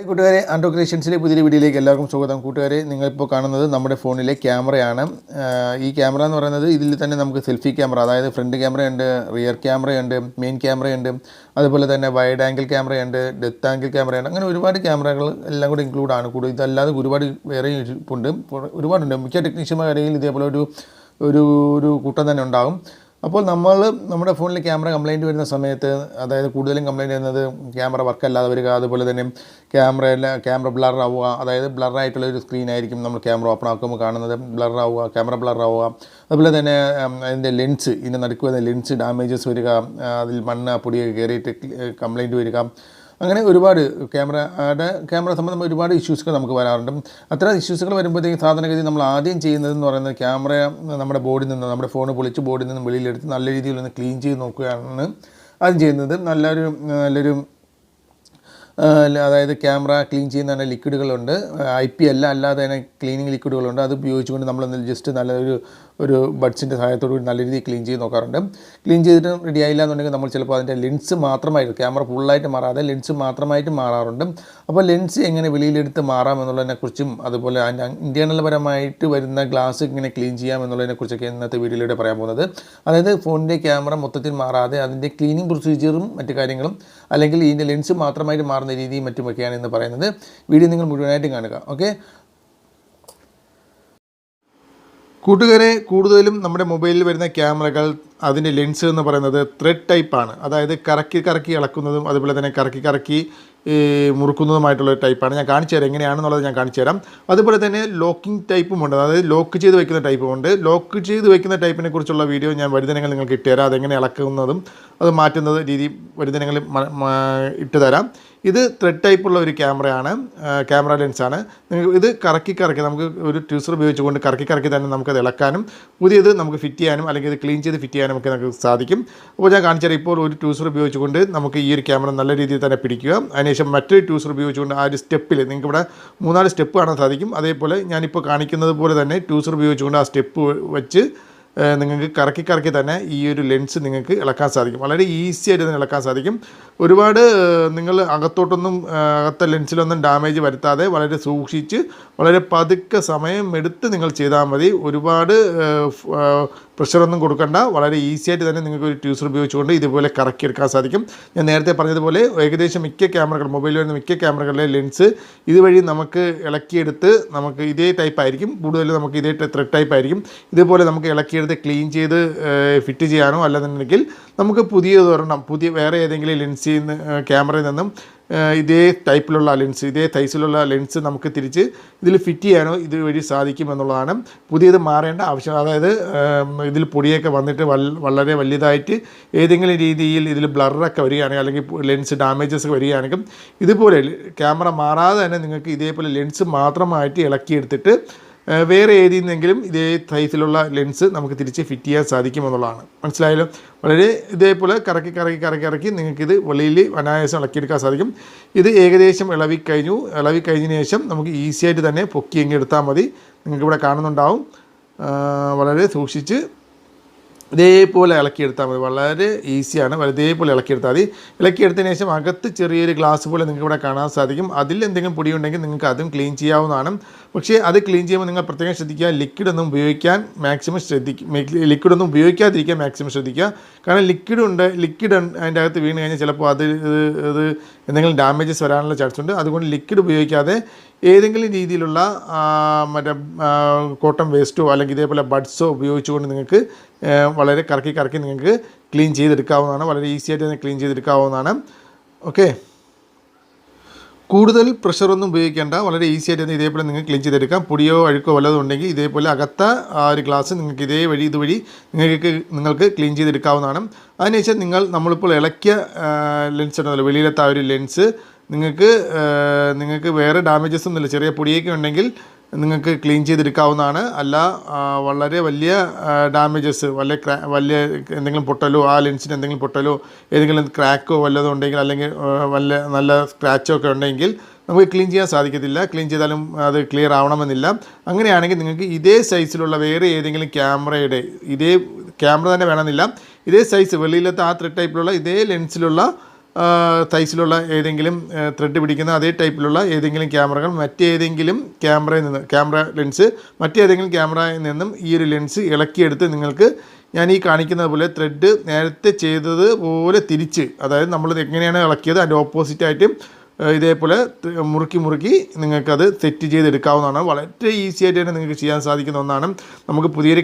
കൂട്ടുകാരെ, ആൻഡ്രോ ക്രിയേഷൻസിലെ പുതിയൊരു വീഡിയോയിലേക്ക് എല്ലാവർക്കും സ്വാഗതം. കൂട്ടുകാരെ, നിങ്ങളിപ്പോൾ കാണുന്നത് നമ്മുടെ ഫോണിലെ ക്യാമറയാണ്. ഈ ക്യാമറ എന്ന് പറയുന്നത് ഇതിൽ തന്നെ നമുക്ക് സെൽഫി ക്യാമറ, അതായത് ഫ്രണ്ട് ക്യാമറയുണ്ട്, റിയർ ക്യാമറയുണ്ട്, മെയിൻ ക്യാമറയുണ്ട്, അതുപോലെ തന്നെ വൈഡ് ആംഗിൾ ക്യാമറയുണ്ട്, ഡെപ്ത് ആംഗിൾ ക്യാമറയുണ്ട്. അങ്ങനെ ഒരുപാട് ക്യാമറകൾ എല്ലാം കൂടി ഇൻക്ലൂഡ് ആണ്. കൂടുതൽ ഇതല്ലാതെ ഒരുപാട് വേറെ ഉണ്ട്, ഒരുപാടുണ്ട്. മിക്ക ടെക്നീഷ്യന്മാരുടെയും ഇതേപോലെ ഒരു ഒരു ഒരു കൂട്ടം തന്നെ ഉണ്ടാകും. അപ്പോൾ നമ്മുടെ ഫോണിൽ ക്യാമറ കംപ്ലയിൻറ്റ് വരുന്ന സമയത്ത്, അതായത് കൂടുതലും കംപ്ലയിൻറ്റ് വരുന്നത് ക്യാമറ വർക്കല്ലാതെ വരിക, അതുപോലെ തന്നെ ക്യാമറ ബ്ലർ ആവുക, അതായത് ബ്ലറായിട്ടുള്ളൊരു സ്ക്രീനായിരിക്കും നമ്മൾ ക്യാമറ ഓപ്പൺ ആക്കുമ്പോൾ കാണുന്നത്, ക്യാമറ ബ്ലർ ആവുക. അതുപോലെ തന്നെ അതിൻ്റെ ലെൻസ്, ഇതിൻ്റെ നടുക്ക് വരുന്ന ലെൻസ് ഡാമേജസ് വരിക, അതിൽ മണ്ണ് പൊടിയൊക്കെ കയറിയിട്ട് കംപ്ലയിൻറ്റ് വരിക. അങ്ങനെ ഒരുപാട് ക്യാമറ സംബന്ധമായ ഒരുപാട് ഇഷ്യൂസുകൾ നമുക്ക് വരാറുണ്ട്. അത്തരം ഇഷ്യൂസുകൾ വരുമ്പോഴത്തേക്കും സാധാരണഗതി നമ്മൾ ആദ്യം ചെയ്യുന്നതെന്ന് പറയുന്നത് ക്യാമറ നമ്മുടെ ഫോൺ പൊളിച്ച് ബോർഡിൽ നിന്ന് വെളിയിലെടുത്ത് നല്ല രീതിയിൽ ഒന്ന് ക്ലീൻ ചെയ്ത് നോക്കുകയാണ് ആദ്യം ചെയ്യുന്നത്. നല്ലൊരു അതായത് ക്യാമറ ക്ലീൻ ചെയ്യുന്ന ലിക്വിഡുകളുണ്ട്, IP അല്ലാതെ തന്നെ ക്ലീനിങ് ലിക്വിഡുകളുണ്ട്. അത് ഉപയോഗിച്ചുകൊണ്ട് നമ്മളൊന്ന് ജസ്റ്റ് ഒരു ബഡ്സിൻ്റെ സഹായത്തോടു കൂടി നല്ല രീതിയിൽ ക്ലീൻ ചെയ്ത് നോക്കാറുണ്ട്. ക്ലീൻ ചെയ്തിട്ട് റെഡി ആയില്ല എന്നുണ്ടെങ്കിൽ നമ്മൾ ചിലപ്പോൾ അതിൻ്റെ ലെൻസ് മാത്രമായിട്ട്, ക്യാമറ ഫുള്ളായിട്ട് മാറാതെ ലെൻസ് മാത്രമായിട്ട് മാറാറുണ്ട്. അപ്പോൾ ലെൻസ് എങ്ങനെ വെളിയിലെടുത്ത് മാറാമെന്നുള്ളതിനെക്കുറിച്ചും, അതുപോലെ അതിൻ്റെ ഇൻറ്റേർണൽ പരമായിട്ട് വരുന്ന ഗ്ലാസ് എങ്ങനെ ക്ലീൻ ചെയ്യാമെന്നുള്ളതിനെക്കുറിച്ചൊക്കെ ഇന്നത്തെ വീഡിയോയിലൂടെ പറയാൻ പോകുന്നത്. അതായത് ഫോണിൻ്റെ ക്യാമറ മൊത്തത്തിൽ മാറാതെ അതിൻ്റെ ക്ലീനിങ് പ്രൊസീജിയറും മറ്റു കാര്യങ്ങളും, അല്ലെങ്കിൽ ഇതിൻ്റെ ലെൻസ് മാത്രമായിട്ട് മാറുന്ന രീതിയും മറ്റുമൊക്കെയാണ് ഇന്ന് പറയുന്നത്. വീഡിയോ നിങ്ങൾ മുഴുവനായിട്ടും കാണുക. ഓക്കെ കൂട്ടുകാരെ, കൂടുതലും നമ്മുടെ മൊബൈലിൽ വരുന്ന ക്യാമറകൾ അതിൻ്റെ ലെൻസ് എന്ന് പറയുന്നത് ത്രെഡ് ടൈപ്പാണ്. അതായത് കറക്കി ഇളക്കുന്നതും അതുപോലെ തന്നെ കറക്കി മുറുക്കുന്നതുമായിട്ടുള്ള ടൈപ്പാണ്. ഞാൻ കാണിച്ചു തരാം എങ്ങനെയാണെന്നുള്ളത്. ഞാൻ കാണിച്ചു തരാം. അതുപോലെ തന്നെ ലോക്കിംഗ് ടൈപ്പുമുണ്ട്, അതായത് ലോക്ക് ചെയ്ത് വയ്ക്കുന്ന ടൈപ്പുമുണ്ട്. ലോക്ക് ചെയ്ത് വയ്ക്കുന്ന ടൈപ്പിനെ കുറിച്ചുള്ള വീഡിയോ ഞാൻ വഴുതനങ്ങൾ നിങ്ങൾക്ക് ഇട്ടുതരാം. അതെങ്ങനെ ഇളക്കുന്നതും അത് മാറ്റുന്നത് രീതി വഴുതനങ്ങൾ ഇട്ടുതരാം. ഇത് ത്രെഡ് ടൈപ്പുള്ള ഒരു ക്യാമറ ലെൻസാണ്. ഇത് കറക്കി നമുക്ക് ഒരു ട്യൂസർ ഉപയോഗിച്ചുകൊണ്ട് കറക്കി തന്നെ നമുക്കത് ഇളക്കാനും പുതിയത് നമുക്ക് ഫിറ്റ് ചെയ്യാനും അല്ലെങ്കിൽ ഇത് ക്ലീൻ ചെയ്ത് ഫിറ്റ് ചെയ്യാനും ഒക്കെ നമുക്ക് സാധിക്കും. അപ്പോൾ ഞാൻ കാണിച്ചാൽ ഇപ്പോൾ ഒരു ട്യൂസർ ഉപയോഗിച്ചുകൊണ്ട് നമുക്ക് ഈ ഒരു ക്യാമറ നല്ല രീതിയിൽ തന്നെ പിടിക്കുക. അതിനുശേഷം മറ്റൊരു ട്യൂസർ ഉപയോഗിച്ചുകൊണ്ട് ആ ഒരു സ്റ്റെപ്പിൽ നിങ്ങൾക്ക് ഇവിടെ 4 സ്റ്റെപ്പ് കാണാൻ സാധിക്കും. അതേപോലെ ഞാനിപ്പോൾ കാണിക്കുന്നത് പോലെ തന്നെ ട്യൂസർ ഉപയോഗിച്ചുകൊണ്ട് ആ സ്റ്റെപ്പ് വെച്ച് നിങ്ങൾക്ക് കറക്കി തന്നെ ഈ ഒരു ലെൻസ് നിങ്ങൾക്ക് ഇളക്കാൻ സാധിക്കും. വളരെ ഈസി ആയിട്ട് തന്നെ ഇളക്കാൻ സാധിക്കും. ഒരുപാട് നിങ്ങൾ അകത്തെ ലെൻസിലൊന്നും ഡാമേജ് വരുത്താതെ വളരെ സൂക്ഷിച്ച് വളരെ പതുക്കെ സമയം എടുത്ത് നിങ്ങൾ ചെയ്താൽ മതി. ഒരുപാട് പ്രഷറൊന്നും കൊടുക്കണ്ട. വളരെ ഈസി ആയിട്ട് തന്നെ നിങ്ങൾക്ക് ഒരു ട്യൂസർ ഉപയോഗിച്ചുകൊണ്ട് ഇതുപോലെ കറക്കിയെടുക്കാൻ സാധിക്കും. ഞാൻ നേരത്തെ പറഞ്ഞതുപോലെ ഏകദേശം മൊബൈലിൽ വരുന്ന മിക്ക ക്യാമറകളിലെ ലെൻസ് ഇതുവഴി നമുക്ക് ഇളക്കിയെടുത്ത് നമുക്ക് ഇതേ ടൈപ്പായിരിക്കും. കൂടുതലും നമുക്ക് ഇതേ ത്രെഡ് ടൈപ്പായിരിക്കും. ഇതുപോലെ നമുക്ക് ഇളക്കിയെടുത്ത് ക്ലീൻ ചെയ്ത് ഫിറ്റ് ചെയ്യാനോ അല്ലെന്നുണ്ടെങ്കിൽ നമുക്ക് പുതിയ വേറെ ഏതെങ്കിലും ക്യാമറയിൽ നിന്നും ഇതേ സൈസിലുള്ള ലെൻസ് നമുക്ക് തിരിച്ച് ഇതിൽ ഫിറ്റ് ചെയ്യാനോ ഇതുവഴി സാധിക്കുമെന്നുള്ളതാണ്. പുതിയത് മാറേണ്ട ആവശ്യം, അതായത് ഇതിൽ പൊടിയൊക്കെ വന്നിട്ട് വളരെ വലിയതായിട്ട് ഏതെങ്കിലും രീതിയിൽ ഇതിൽ ബ്ലറൊക്കെ വരികയാണെങ്കിൽ അല്ലെങ്കിൽ ലെൻസ് ഡാമേജസ് വരികയാണെങ്കിൽ ഇതുപോലെ ക്യാമറ മാറാതെ തന്നെ നിങ്ങൾക്ക് ഇതേപോലെ ലെൻസ് മാത്രമായിട്ട് ഇളക്കിയെടുത്തിട്ട് വേറെ ഏതെങ്കിലും ഇതേ സൈസിലുള്ള ലെൻസ് നമുക്ക് തിരിച്ച് ഫിറ്റ് ചെയ്യാൻ സാധിക്കുമെന്നുള്ളതാണ്. മനസ്സിലായാലും വളരെ ഇതേപോലെ കറക്കി നിങ്ങൾക്കിത് വെളിയിൽ അനായാസം ഇളക്കിയെടുക്കാൻ സാധിക്കും. ഇത് ഏകദേശം ഇളവിക്കഴിഞ്ഞതിന് ശേഷം നമുക്ക് ഈസി ആയിട്ട് തന്നെ പൊക്കി എടുത്താൽ മതി. നിങ്ങൾക്കിവിടെ കാണുന്നുണ്ടാവും. വളരെ സൂക്ഷിച്ച് ഇതേപോലെ ഇളക്കിയെടുത്താൽ മതി. വളരെ ഈസിയാണ്. ഇതേപോലെ ഇളക്കിയെടുത്താൽ മതി. ഇളക്കിയെടുത്തതിന് ശേഷം അകത്ത് ചെറിയൊരു ഗ്ലാസ് പോലെ നിങ്ങൾക്ക് ഇവിടെ കാണാൻ സാധിക്കും. അതിൽ എന്തെങ്കിലും പൊടി ഉണ്ടെങ്കിൽ നിങ്ങൾക്ക് അതും ക്ലീൻ ചെയ്യാവുന്നതാണ്. പക്ഷേ അത് ക്ലീൻ ചെയ്യുമ്പോൾ നിങ്ങൾ പ്രത്യേകം ശ്രദ്ധിക്കുക, ലിക്വിഡൊന്നും ഉപയോഗിക്കാതിരിക്കാൻ മാക്സിമം ശ്രദ്ധിക്കുക. കാരണം ലിക്വിഡ് അതിൻ്റെ അകത്ത് വീണ് കഴിഞ്ഞാൽ ചിലപ്പോൾ അത് എന്തെങ്കിലും ഡാമേജസ് വരാനുള്ള ചാൻസ് ഉണ്ട്. അതുകൊണ്ട് ലിക്വിഡ് ഉപയോഗിക്കാതെ ഏതെങ്കിലും രീതിയിലുള്ള കോട്ടൺ വേസ്റ്റോ അല്ലെങ്കിൽ ഇതേപോലെ ബഡ്സോ ഉപയോഗിച്ചുകൊണ്ട് നിങ്ങൾക്ക് വളരെ കറക്കി നിങ്ങൾക്ക് ക്ലീൻ ചെയ്തെടുക്കാവുന്നതാണ്. വളരെ ഈസി ആയിട്ട് തന്നെ ക്ലീൻ ചെയ്തെടുക്കാവുന്നതാണ്. ഓക്കെ, കൂടുതൽ പ്രഷറൊന്നും ഉപയോഗിക്കേണ്ട. വളരെ ഈസി ആയിട്ട് തന്നെ ഇതേപോലെ നിങ്ങൾക്ക് ക്ലീൻ ചെയ്തെടുക്കാം. പൊടിയോ അഴുക്കോ വല്ലതും ഉണ്ടെങ്കിൽ ഇതേപോലെ അകത്ത ആ ഒരു ഗ്ലാസ് നിങ്ങൾക്ക് ഇതുവഴി നിങ്ങൾക്ക് ക്ലീൻ ചെയ്തെടുക്കാവുന്നതാണ്. അതിനുശേഷം നമ്മളിപ്പോൾ ഇളക്കിയ ലെൻസ് ഉണ്ടല്ലോ, വെളിയിലത്തെ ആ ഒരു ലെൻസ് നിങ്ങൾക്ക് വേറെ ഡാമേജസ് ഒന്നുമില്ല, ചെറിയ പൊടിയൊക്കെ ഉണ്ടെങ്കിൽ നിങ്ങൾക്ക് ക്ലീൻ ചെയ്തെടുക്കാവുന്നതാണ്. അല്ല വളരെ വലിയ ഡാമേജസ്, വലിയ എന്തെങ്കിലും പൊട്ടലോ, ആ ലെൻസിന് എന്തെങ്കിലും പൊട്ടലോ ഏതെങ്കിലും ക്രാക്കോ വല്ലതും ഉണ്ടെങ്കിൽ അല്ലെങ്കിൽ നല്ല സ്ക്രാച്ചോ ഒക്കെ ഉണ്ടെങ്കിൽ നമുക്ക് ക്ലീൻ ചെയ്യാൻ സാധിക്കത്തില്ല. ക്ലീൻ ചെയ്താലും അത് ക്ലിയർ ആവണമെന്നില്ല. അങ്ങനെയാണെങ്കിൽ നിങ്ങൾക്ക് ഇതേ സൈസിലുള്ള വേറെ ഏതെങ്കിലും ഇതേ ക്യാമറ തന്നെ വേണമെന്നില്ല, ഇതേ സൈസ് വെളിയിലത്തെ ആ ത്രെഡ് ടൈപ്പിലുള്ള ഇതേ ലെൻസിലുള്ള സൈസിലുള്ള ഏതെങ്കിലും ത്രെഡ് പിടിക്കുന്ന അതേ ടൈപ്പിലുള്ള ഏതെങ്കിലും ക്യാമറകൾ മറ്റേതെങ്കിലും ക്യാമറ ലെൻസ് മറ്റേതെങ്കിലും ക്യാമറയിൽ നിന്നും ഈ ഒരു ലെൻസ് ഇളക്കിയെടുത്ത് നിങ്ങൾക്ക് ഞാൻ ഈ കാണിക്കുന്നത് പോലെ ത്രെഡ് നേരത്തെ ചെയ്തതുപോലെ തിരിച്ച്, അതായത് നമ്മൾ എങ്ങനെയാണ് ഇളക്കിയത് അതിൻ്റെ ഓപ്പോസിറ്റായിട്ട് ഇതേപോലെ മുറുക്കി നിങ്ങൾക്കത് സെറ്റ് ചെയ്തെടുക്കാവുന്നതാണ്. വളരെ ഈസി ആയിട്ട് തന്നെ നിങ്ങൾക്ക് ചെയ്യാൻ സാധിക്കുന്ന ഒന്നാണ്. നമുക്ക് പുതിയൊരു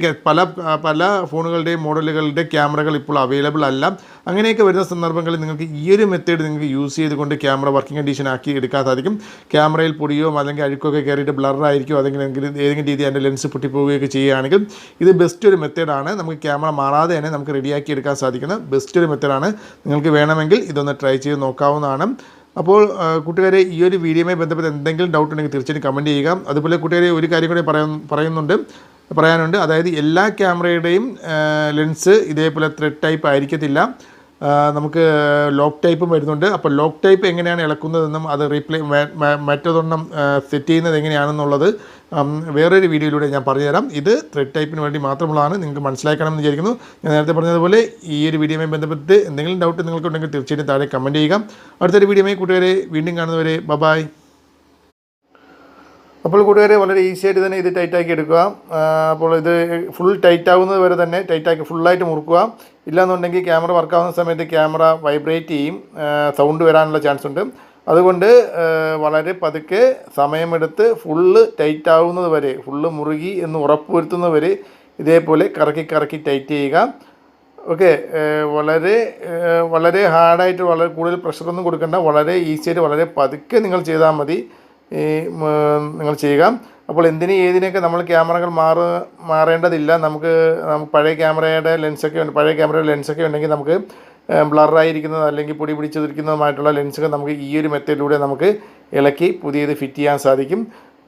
പല ഫോണുകളുടെയും മോഡലുകളുടെ ക്യാമറകൾ ഇപ്പോൾ അവൈലബിൾ അല്ല. അങ്ങനെയൊക്കെ വരുന്ന സന്ദർഭങ്ങളിൽ നിങ്ങൾക്ക് ഈ ഒരു മെത്തേഡ് നിങ്ങൾക്ക് യൂസ് ചെയ്തുകൊണ്ട് ക്യാമറ വർക്കിംഗ് കണ്ടീഷൻ ആക്കി എടുക്കാൻ സാധിക്കും. ക്യാമറയിൽ പൊടിയോ അല്ലെങ്കിൽ അഴുക്കൊക്കെ കയറിയിട്ട് ബ്ലറായിരിക്കും, ഏതെങ്കിലും രീതി അതിൻ്റെ ലെൻസ് പൊട്ടിപ്പോവുകയൊക്കെ ചെയ്യുകയാണെങ്കിൽ ഇത് ബെസ്റ്റ് ഒരു മെത്തേഡാണ്. നമുക്ക് ക്യാമറ മാറാതെ തന്നെ നമുക്ക് റെഡിയാക്കി എടുക്കാൻ സാധിക്കുന്ന ബെസ്റ്റ് ഒരു മെത്തേഡാണ്. നിങ്ങൾക്ക് വേണമെങ്കിൽ ഇതൊന്ന് ട്രൈ ചെയ്ത് നോക്കാവുന്നതാണ്. അപ്പോൾ കൂട്ടുകാരെ, ഈ ഒരു വീഡിയോയുമായി ബന്ധപ്പെട്ട് എന്തെങ്കിലും ഡൗട്ട് ഉണ്ടെങ്കിൽ തീർച്ചയായും കമൻറ്റ് ചെയ്യുക. അതുപോലെ കൂട്ടുകാരെ, ഒരു കാര്യം കൂടി പറയാനുണ്ട്. അതായത് എല്ലാ ക്യാമറയുടെയും ലെൻസ് ഇതേപോലെ ത്രെഡ് ടൈപ്പ് ആയിരിക്കത്തില്ല. നമുക്ക് ലോക്ക് ടൈപ്പും വരുന്നുണ്ട്. അപ്പോൾ ലോക്ക് ടൈപ്പ് എങ്ങനെയാണ് ഇളക്കുന്നതെന്നും അത് മറ്റൊരെണ്ണം സെറ്റ് ചെയ്യുന്നത് എങ്ങനെയാണെന്നുള്ളത് വേറൊരു വീഡിയോയിലൂടെ ഞാൻ പറഞ്ഞുതരാം. ഇത് ത്രെഡ് ടൈപ്പിന് വേണ്ടി മാത്രമുള്ളതാണ്. നിങ്ങൾക്ക് മനസ്സിലാക്കണമെന്ന് വിചാരിക്കുന്നു. ഞാൻ നേരത്തെ പറഞ്ഞതുപോലെ ഈ ഒരു വീഡിയോയുമായി ബന്ധപ്പെട്ട് എന്തെങ്കിലും ഡൗട്ട് നിങ്ങൾക്കുണ്ടെങ്കിൽ തീർച്ചയായിട്ടും താഴെ കമൻറ്റ് ചെയ്യുക. അടുത്തൊരു വീഡിയോയുമായി കൂട്ടുകാരെ വീണ്ടും കാണുന്നവരെ ബൈ. അപ്പോൾ കൂട്ടുകാരെ, വളരെ ഈസി ആയിട്ട് തന്നെ ഇത് ടൈറ്റാക്കി എടുക്കുക. അപ്പോൾ ഇത് ഫുൾ ടൈറ്റ് ആവുന്നത് വരെ തന്നെ ടൈറ്റാക്കി ഫുള്ളായിട്ട് മുറുക്കുക. ഇല്ലാന്നുണ്ടെങ്കിൽ ക്യാമറ വർക്കാവുന്ന സമയത്ത് ക്യാമറ വൈബ്രേറ്റ് ചെയ്യും, സൗണ്ട് വരാനുള്ള ചാൻസ് ഉണ്ട്. അതുകൊണ്ട് വളരെ പതുക്കെ സമയമെടുത്ത് ഫുള്ള് ടൈറ്റ് ആവുന്നത് വരെ, ഫുള്ള് മുറുകി എന്ന് ഉറപ്പ് വരുത്തുന്നത് വരെ ഇതേപോലെ കറക്കി ടൈറ്റ് ചെയ്യുക. ഓക്കെ, വളരെ ഹാർഡായിട്ട് വളരെ കൂടുതൽ പ്രഷറൊന്നും കൊടുക്കേണ്ട. വളരെ ഈസിയായിട്ട് വളരെ പതുക്കെ നിങ്ങൾ ചെയ്താൽ മതി. നിങ്ങൾ ചെയ്യുക. അപ്പോൾ ഏതിനെയൊക്കെ നമ്മൾ ക്യാമറകൾ മാറേണ്ടതില്ല. നമുക്ക് പഴയ ക്യാമറയുടെ ലെൻസൊക്കെ ഉണ്ടെങ്കിൽ നമുക്ക് ബ്ലറായിരിക്കുന്നത് അല്ലെങ്കിൽ പൊടി പിടിച്ചിരിക്കുന്നതുമായിട്ടുള്ള ലെൻസുകൾ നമുക്ക് ഈ ഒരു മെത്തേഡിലൂടെ നമുക്ക് ഇളക്കി പുതിയത് ഫിറ്റ് ചെയ്യാൻ സാധിക്കും.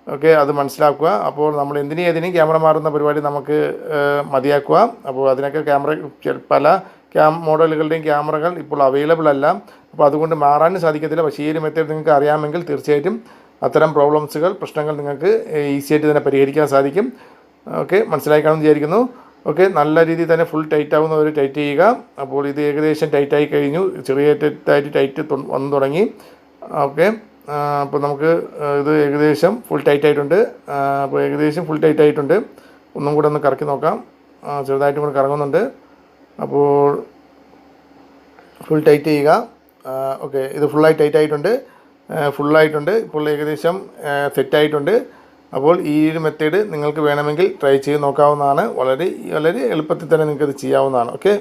ഓക്കെ, അത് മനസ്സിലാക്കുക. അപ്പോൾ നമ്മൾ ഏതിനും ക്യാമറ മാറുന്ന പരിപാടി നമുക്ക് മതിയാക്കുക. അപ്പോൾ അതിനൊക്കെ പല മോഡലുകളുടെയും ക്യാമറകൾ ഇപ്പോൾ അവൈലബിൾ അല്ല. അപ്പോൾ അതുകൊണ്ട് മാറാനും സാധിക്കത്തില്ല. പക്ഷേ ഈ ഒരു മെത്തേഡ് നിങ്ങൾക്ക് അറിയാമെങ്കിൽ തീർച്ചയായിട്ടും അത്തരം പ്രശ്നങ്ങൾ നിങ്ങൾക്ക് ഈസിയായിട്ട് തന്നെ പരിഹരിക്കാൻ സാധിക്കും. ഓക്കെ, മനസ്സിലായി കാണുമെന്ന് വിചാരിക്കുന്നു. ഓക്കെ, നല്ല രീതിയിൽ തന്നെ ഫുൾ ടൈറ്റ് ആവുന്നവർ ടൈറ്റ് ചെയ്യുക. അപ്പോൾ ഇത് ഏകദേശം ടൈറ്റായി കഴിഞ്ഞു, ചെറിയ ടൈറ്റ് വന്നു തുടങ്ങി. ഓക്കെ, അപ്പോൾ നമുക്ക് ഇത് ഏകദേശം ഫുൾ ടൈറ്റ് ആയിട്ടുണ്ട്. ഒന്നും കൂടെ ഒന്ന് കറക്കി നോക്കാം. ചെറുതായിട്ടും കൂടെ കറങ്ങുന്നുണ്ട്. അപ്പോൾ ഫുൾ ടൈറ്റ് ചെയ്യുക. ഓക്കെ, ഇത് ഫുള്ളായിട്ടുണ്ട്. ഇപ്പോൾ ഏകദേശം സെറ്റായിട്ടുണ്ട്. അപ്പോൾ ഈ ഒരു മെത്തേഡ് നിങ്ങൾക്ക് വേണമെങ്കിൽ ട്രൈ ചെയ്ത് നോക്കാവുന്നതാണ്. വളരെ എളുപ്പത്തിൽ തന്നെ നിങ്ങൾക്കത് ചെയ്യാവുന്നതാണ്. ഓക്കെ.